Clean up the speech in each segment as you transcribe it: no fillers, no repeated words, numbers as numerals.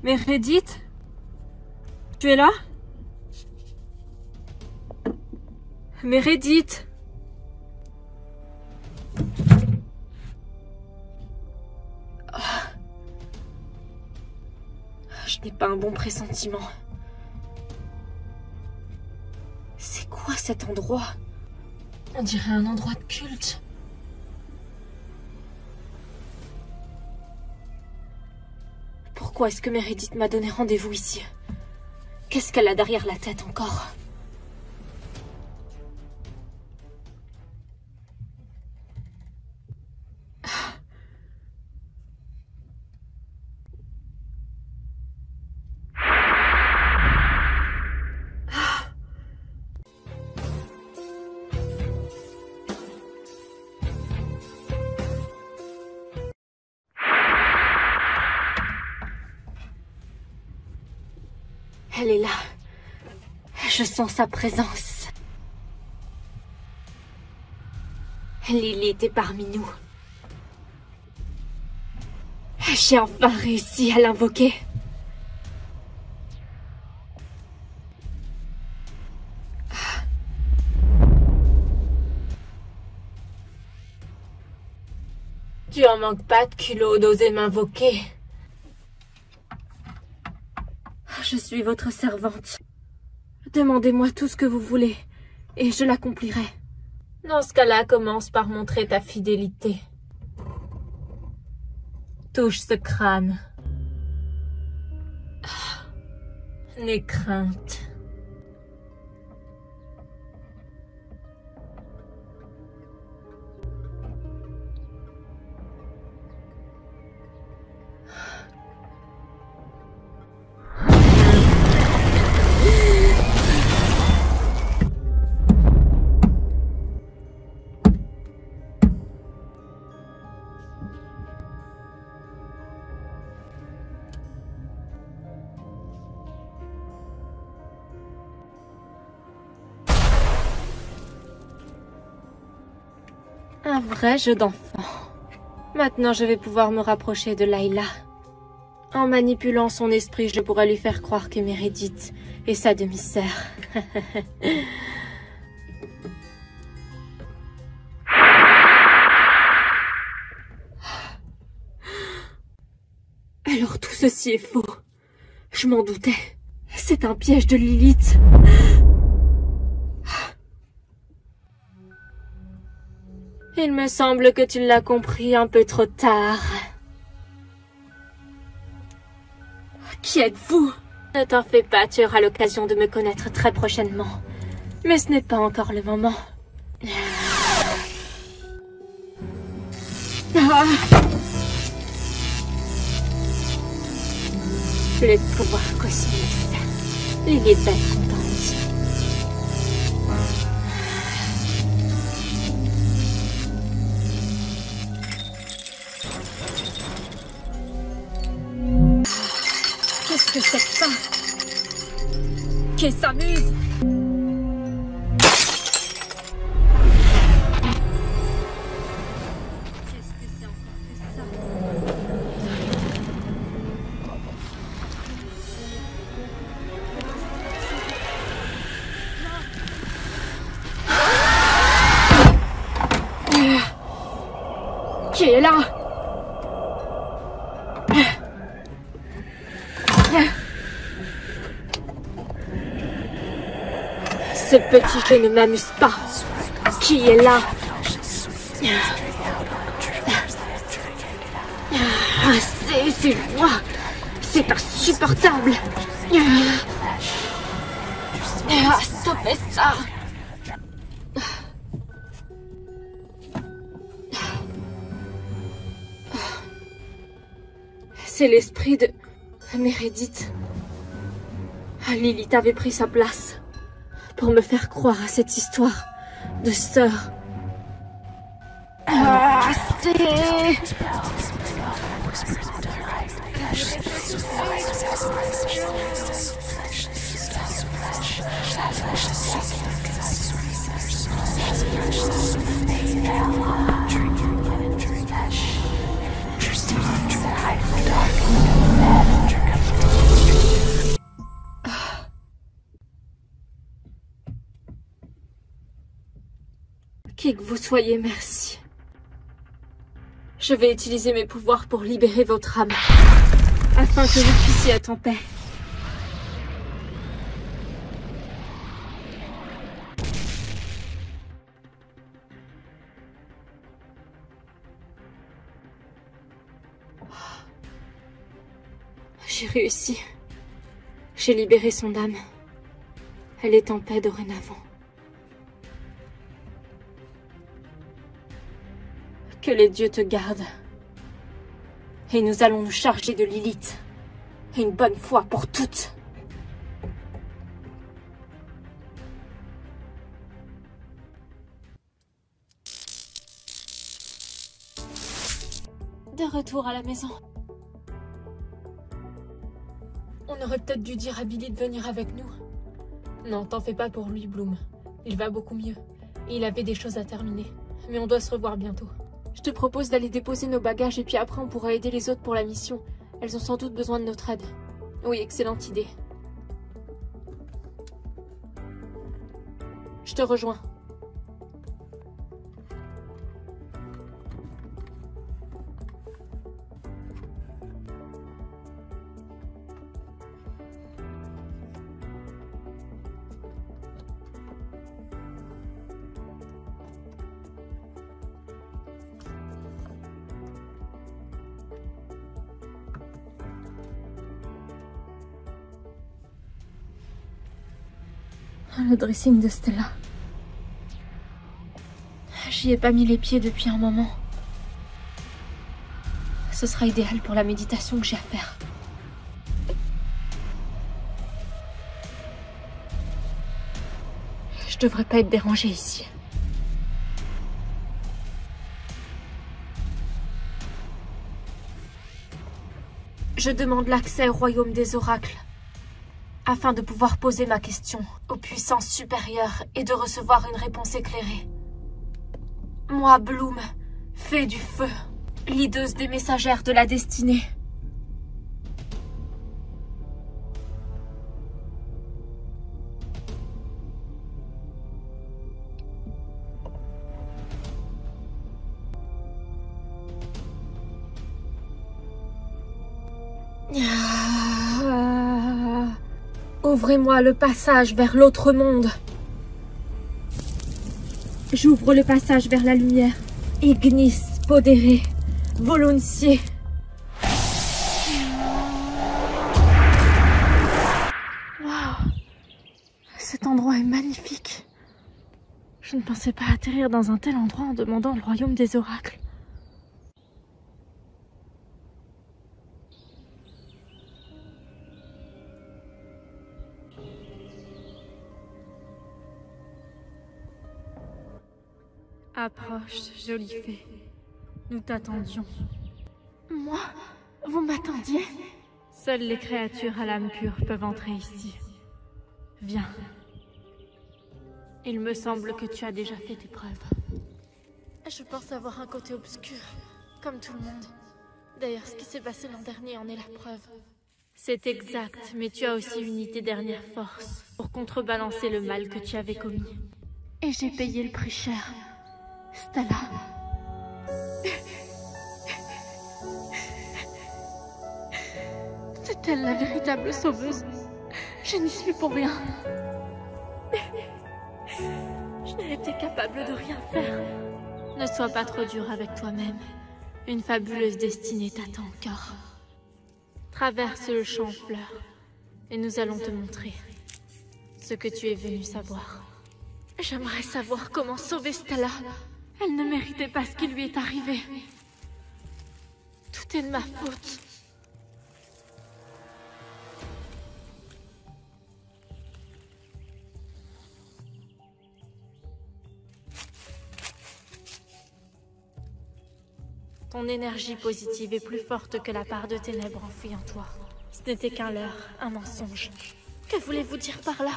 Meredith? Tu es là? Meredith? Oh. Je n'ai pas un bon pressentiment. C'est quoi cet endroit? On dirait un endroit de culte. Pourquoi est-ce que Meredith m'a donné rendez-vous ici? Qu'est-ce qu'elle a derrière la tête encore? Elle est là. Je sens sa présence. Lilith est parmi nous. J'ai enfin réussi à l'invoquer. Tu en manques pas de culot d'oser m'invoquer. Je suis votre servante. Demandez-moi tout ce que vous voulez, et je l'accomplirai. Dans ce cas-là, commence par montrer ta fidélité. Touche ce crâne. N'aie crainte. Un vrai jeu d'enfant. Maintenant, je vais pouvoir me rapprocher de Layla. En manipulant son esprit, je pourrais lui faire croire que Meredith est sa demi-sœur. Alors tout ceci est faux. Je m'en doutais. C'est un piège de Lilith. Il me semble que tu l'as compris un peu trop tard. Qui êtes-vous? Ne t'en fais pas, tu auras l'occasion de me connaître très prochainement. Mais ce n'est pas encore le moment. Ah. Les pouvoirs cosmiques. Lilith va être contente. Qu'est-ce que c'est que ça? Qui s'amuse? Qu'est-ce que c'est encore que ça? Qui est là? Ce petit jeu ne m'amuse pas. Qui est là? Ces voix. C'est insupportable. Stoppez ça. C'est l'esprit de Meredith. Lilith avait pris sa place pour me faire croire à cette histoire de sœur. Qui que vous soyez, merci. Je vais utiliser mes pouvoirs pour libérer votre âme, afin que vous puissiez être en paix. J'ai réussi. J'ai libéré son âme. Elle est en paix dorénavant. Que les dieux te gardent. Et nous allons nous charger de Lilith. Une bonne fois pour toutes. De retour à la maison. On aurait peut-être dû dire à Billy de venir avec nous. Non, t'en fais pas pour lui, Bloom. Il va beaucoup mieux. Et il avait des choses à terminer. Mais on doit se revoir bientôt. Je te propose d'aller déposer nos bagages et puis après on pourra aider les autres pour la mission. Elles ont sans doute besoin de notre aide. Oui, excellente idée. Je te rejoins. Le dressing de Stella. J'y ai pas mis les pieds depuis un moment. Ce sera idéal pour la méditation que j'ai à faire. Je devrais pas être dérangée ici. Je demande l'accès au royaume des oracles, afin de pouvoir poser ma question aux puissances supérieures et de recevoir une réponse éclairée. Moi, Bloom, fée du feu, leaduse des messagères de la destinée. Ouvrez-moi le passage vers l'autre monde. J'ouvre le passage vers la lumière. Ignis podere, voluntiers. Waouh, cet endroit est magnifique. Je ne pensais pas atterrir dans un tel endroit en demandant le royaume des oracles. Approche, jolie fée. Nous t'attendions. Moi? Vous m'attendiez? Seules les créatures à l'âme pure peuvent entrer ici. Viens. Il me semble que tu as déjà fait tes preuves. Je pense avoir un côté obscur, comme tout le monde. D'ailleurs, ce qui s'est passé l'an dernier en est la preuve. C'est exact, mais tu as aussi uni tes dernières forces pour contrebalancer le mal que tu avais commis. Et j'ai payé le prix cher. Stella. C'est elle la véritable sauveuse. Je n'y suis pour rien. Je n'ai été capable de rien faire. Ne sois pas trop dur avec toi-même. Une fabuleuse destinée t'attend encore. Traverse le champ en fleurs et nous allons te montrer ce que tu es venu savoir. J'aimerais savoir comment sauver Stella. Elle ne méritait pas ce qui lui est arrivé. Tout est de ma faute. Ton énergie positive est plus forte que la part de ténèbres enfouie en toi. Ce n'était qu'un leurre, un mensonge. Que voulez-vous dire par là?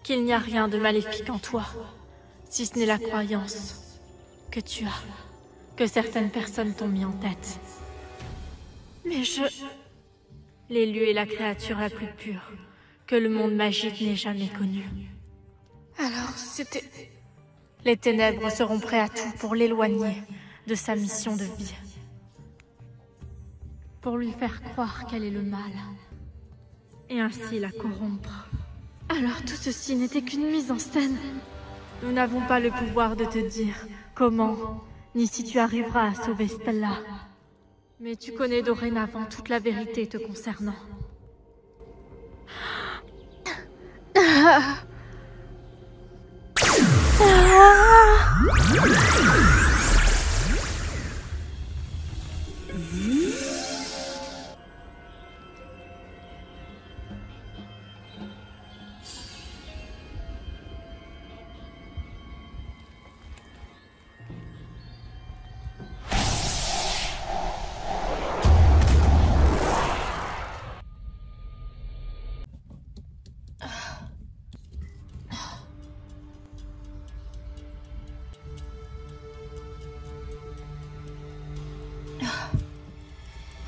Qu'il n'y a rien de maléfique en toi, si ce n'est la croyance que tu as, que certaines personnes t'ont mis en tête. Mais l'élu est la créature la plus pure que le monde magique n'ait jamais connue. Alors, c'était Les ténèbres seront prêts à tout pour l'éloigner de sa mission de vie. Pour lui faire croire qu'elle est le mal. Et ainsi la corrompre. Alors tout ceci n'était qu'une mise en scène. Nous n'avons pas le pouvoir de te dire comment, ni si tu arriveras à sauver Stella. Mais tu connais dorénavant toute la vérité te concernant.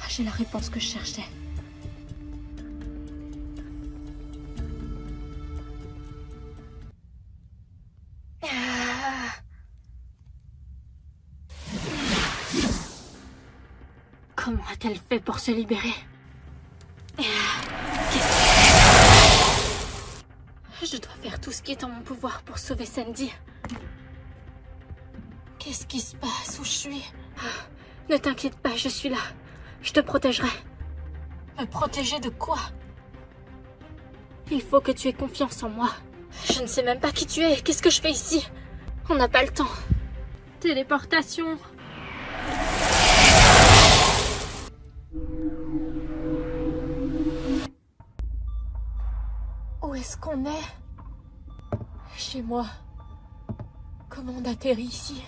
J'ai la réponse que je cherchais. Comment a-t-elle fait pour se libérer? Je dois faire tout ce qui est en mon pouvoir pour sauver Sandy. Qu'est-ce qui se passe? Où je suis? Ne t'inquiète pas, je suis là. Je te protégerai. Me protéger de quoi? Il faut que tu aies confiance en moi. Je ne sais même pas qui tu es. Qu'est-ce que je fais ici? On n'a pas le temps. Téléportation. Où est-ce qu'on est? Chez moi. Comment on atterrit ici?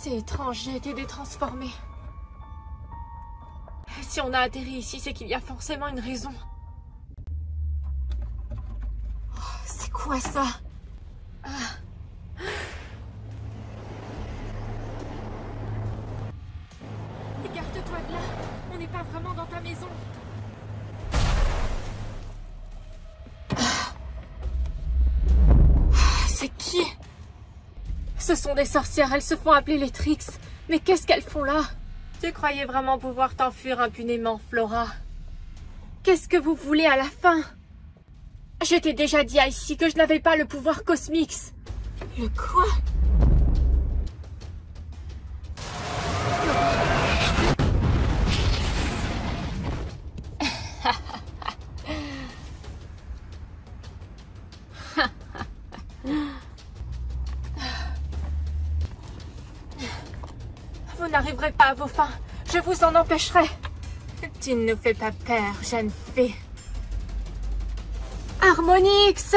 C'est étrange, j'ai été détransformée. Si on a atterri ici, c'est qu'il y a forcément une raison. Oh, c'est quoi ça? Écarte-toi de là, on n'est pas vraiment dans ta maison. C'est qui? Ce sont des sorcières, elles se font appeler les Trix. Mais qu'est-ce qu'elles font là? Tu croyais vraiment pouvoir t'enfuir impunément, Flora? Qu'est-ce que vous voulez à la fin? Je t'ai déjà dit ici que je n'avais pas le pouvoir cosmique. Le quoi? Vous n'arriverez pas à vos fins. Je vous en empêcherai. Tu ne nous fais pas peur, jeune fée. Harmonix!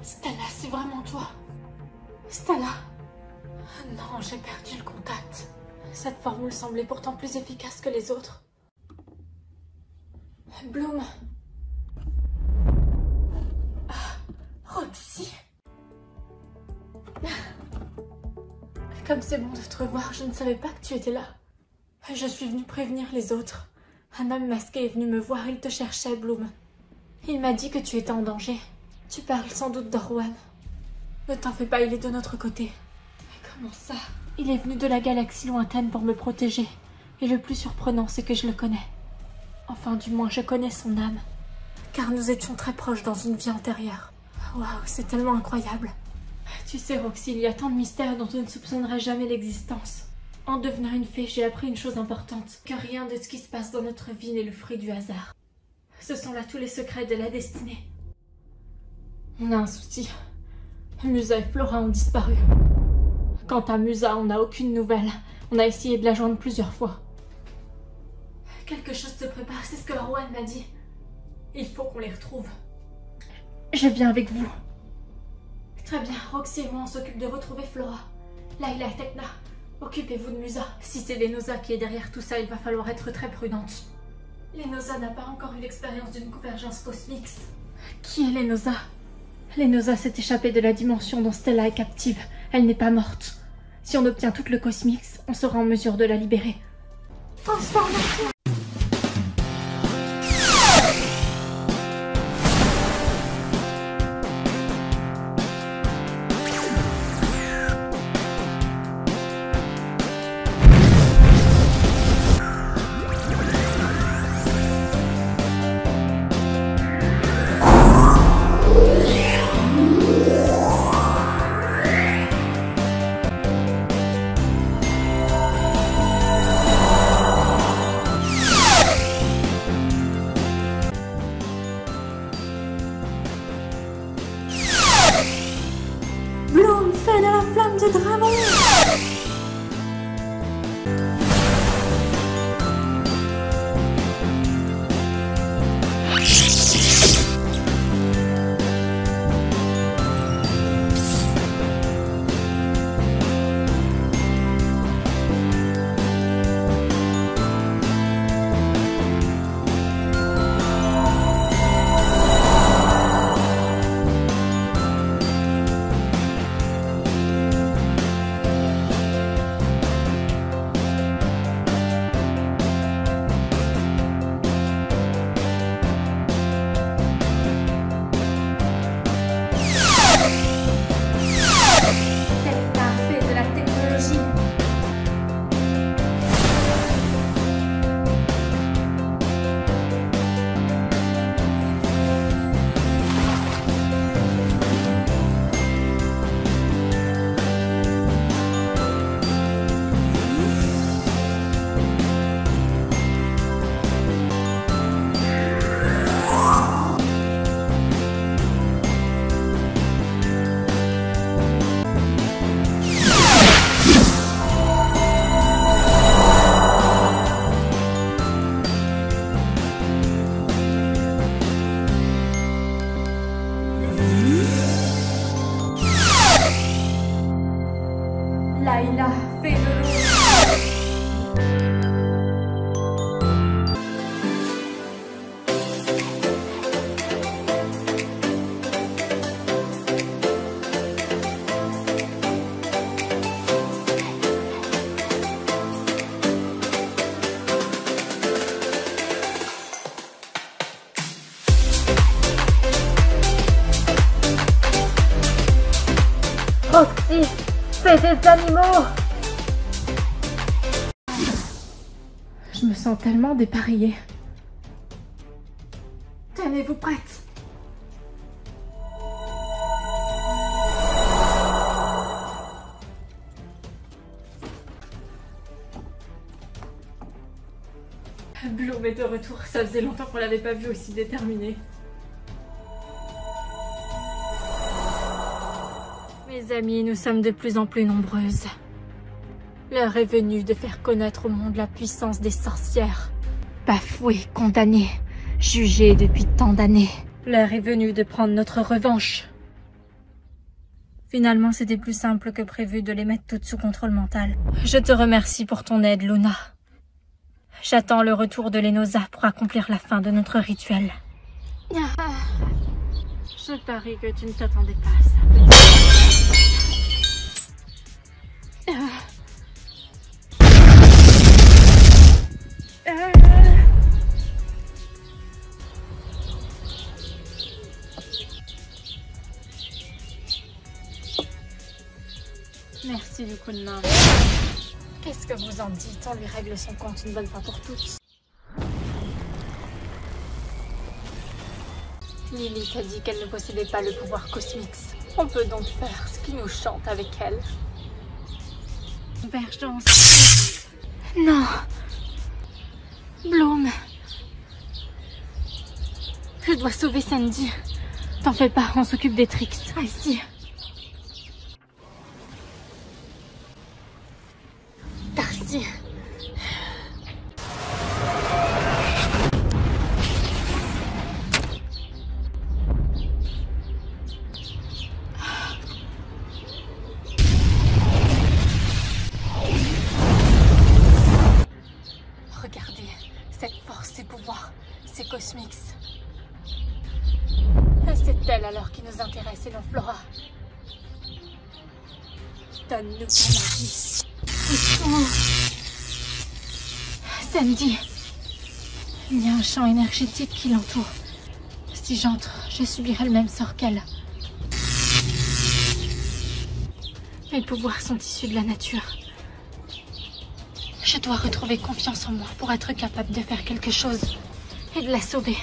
Stella, c'est vraiment toi. Stella. Non, j'ai perdu le contact. Cette formule semblait pourtant plus efficace que les autres. Bloom. Roxy. Comme c'est bon de te revoir, je ne savais pas que tu étais là. Je suis venue prévenir les autres. Un homme masqué est venu me voir, il te cherchait, Bloom. Il m'a dit que tu étais en danger. Tu parles sans doute d'Orwan. Ne t'en fais pas, il est de notre côté. Mais comment ça? Il est venu de la galaxie lointaine pour me protéger. Et le plus surprenant, c'est que je le connais. Enfin, du moins, je connais son âme. Car nous étions très proches dans une vie antérieure. Waouh, c'est tellement incroyable. Tu sais, Roxy, il y a tant de mystères dont on ne soupçonnerait jamais l'existence. En devenant une fée, j'ai appris une chose importante. Que rien de ce qui se passe dans notre vie n'est le fruit du hasard. Ce sont là tous les secrets de la destinée. On a un souci. Musa et Flora ont disparu. Quant à Musa, on n'a aucune nouvelle. On a essayé de la joindre plusieurs fois. Quelque chose se prépare, c'est ce que Orwan m'a dit. Il faut qu'on les retrouve. Je viens avec vous. Très bien, Roxy et moi on s'occupe de retrouver Flora. Layla et Tekna, occupez-vous de Musa. Si c'est Lenosa qui est derrière tout ça, il va falloir être très prudente. Lenosa n'a pas encore eu l'expérience d'une convergence cosmique. Qui est Lenosa? Lenosa s'est échappée de la dimension dont Stella est captive. Elle n'est pas morte. Si on obtient tout le Cosmix, on sera en mesure de la libérer. Transformation! Bloom fait de la flamme du dragon! Layla fait le Roxy, c'est des animaux! Je me sens tellement dépareillée. Tenez-vous prête! Bloom est de retour. Ça faisait longtemps qu'on l'avait pas vu aussi déterminé. Mes amis, nous sommes de plus en plus nombreuses. L'heure est venue de faire connaître au monde la puissance des sorcières. Bafouées, condamnées, jugées depuis tant d'années. L'heure est venue de prendre notre revanche. Finalement, c'était plus simple que prévu de les mettre toutes sous contrôle mental. Je te remercie pour ton aide, Luna. J'attends le retour de Lenosa pour accomplir la fin de notre rituel. Je parie que tu ne t'attendais pas à ça. Merci du coup de main. Qu'est-ce que vous en dites? On lui règle son compte une bonne fois pour toutes. Lily t'a dit qu'elle ne possédait pas le pouvoir cosmique. On peut donc faire ce qui nous chante avec elle. Convergence. Non. Bloom. Je dois sauver Sandy. T'en fais pas, on s'occupe des tricks. Ici. Darcy. alors qui nous intéresse et non Flora. Donne-nous ta magie. Et tout. Sandy. Il y a un champ énergétique qui l'entoure. Si j'entre, je subirai le même sort qu'elle. Mes pouvoirs sont issus de la nature. Je dois retrouver confiance en moi pour être capable de faire quelque chose et de la sauver.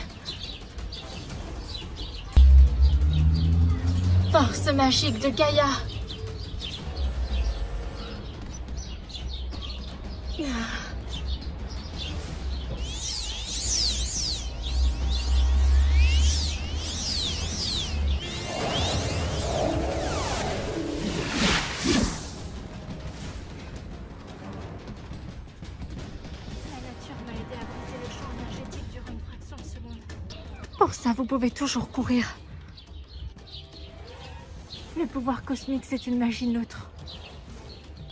Force magique de Gaïa. Pour ça, vous pouvez toujours courir. Le pouvoir cosmique, c'est une magie neutre.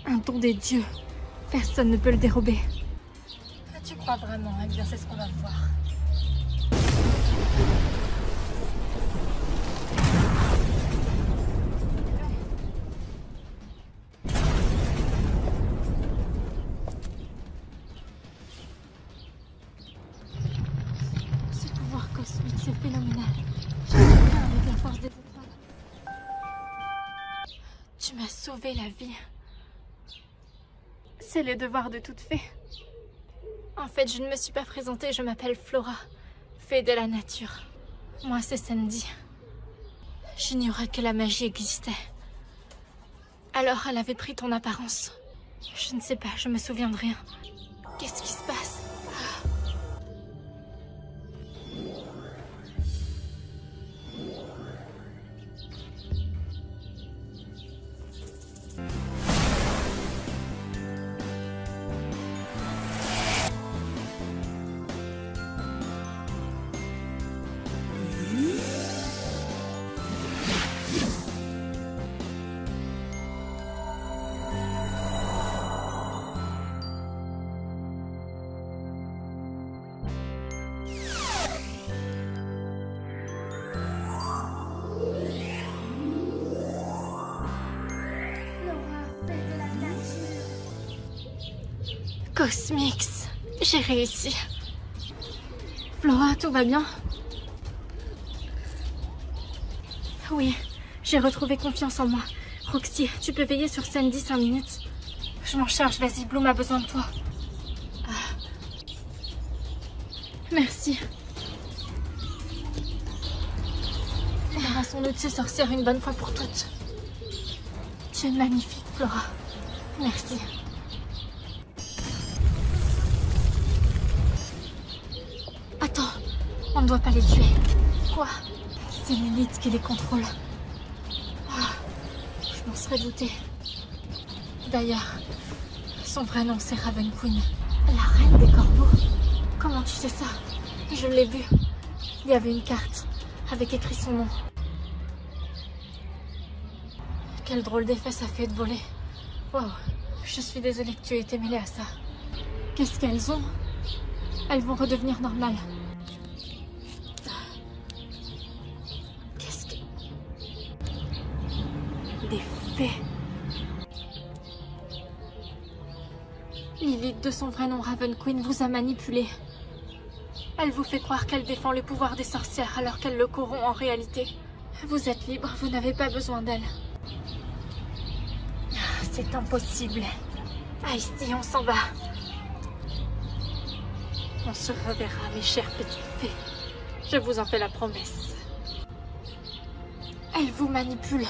Un don des dieux. Personne ne peut le dérober. Tu crois vraiment? Eh bien, c'est ce qu'on va voir. Ce pouvoir cosmique, c'est phénoménal. Je me souviens avec la force des étoiles. Tu m'as sauvé la vie. C'est le devoir de toute fée. En fait, je ne me suis pas présentée, je m'appelle Flora, fée de la nature. Moi, c'est Sandy. J'ignorais que la magie existait. Alors, elle avait pris ton apparence. Je ne sais pas, je me souviens de rien. Qu'est-ce qui se passe? Cosmix, j'ai réussi. Flora, tout va bien? Oui, j'ai retrouvé confiance en moi. Roxy, tu peux veiller sur Sandy 5 minutes? Je m'en charge, vas-y, Bloom a besoin de toi. Merci. Débarrassons-nous de ces sorcières une bonne fois pour toutes. Tu es magnifique, Flora. Merci. Attends, on ne doit pas les tuer. Quoi? C'est Lilith qui les contrôle. Je m'en serais douté. D'ailleurs, son vrai nom c'est Raven Queen. La reine des corbeaux. Comment tu sais ça? Je l'ai vu. Il y avait une carte avec écrit son nom. Quel drôle d'effet ça fait de voler. Wow, je suis désolée que tu aies été mêlée à ça. Qu'est-ce qu'elles ont? Elles vont redevenir normales. Qu'est-ce que... Des fées. Lilith, de son vrai nom Raven Queen, vous a manipulé. Elle vous fait croire qu'elle défend le pouvoir des sorcières alors qu'elle le corrompt en réalité. Vous êtes libre, vous n'avez pas besoin d'elle. C'est impossible. Ici, on s'en va. On se reverra, mes chères petites fées. Je vous en fais la promesse. Elle vous manipule.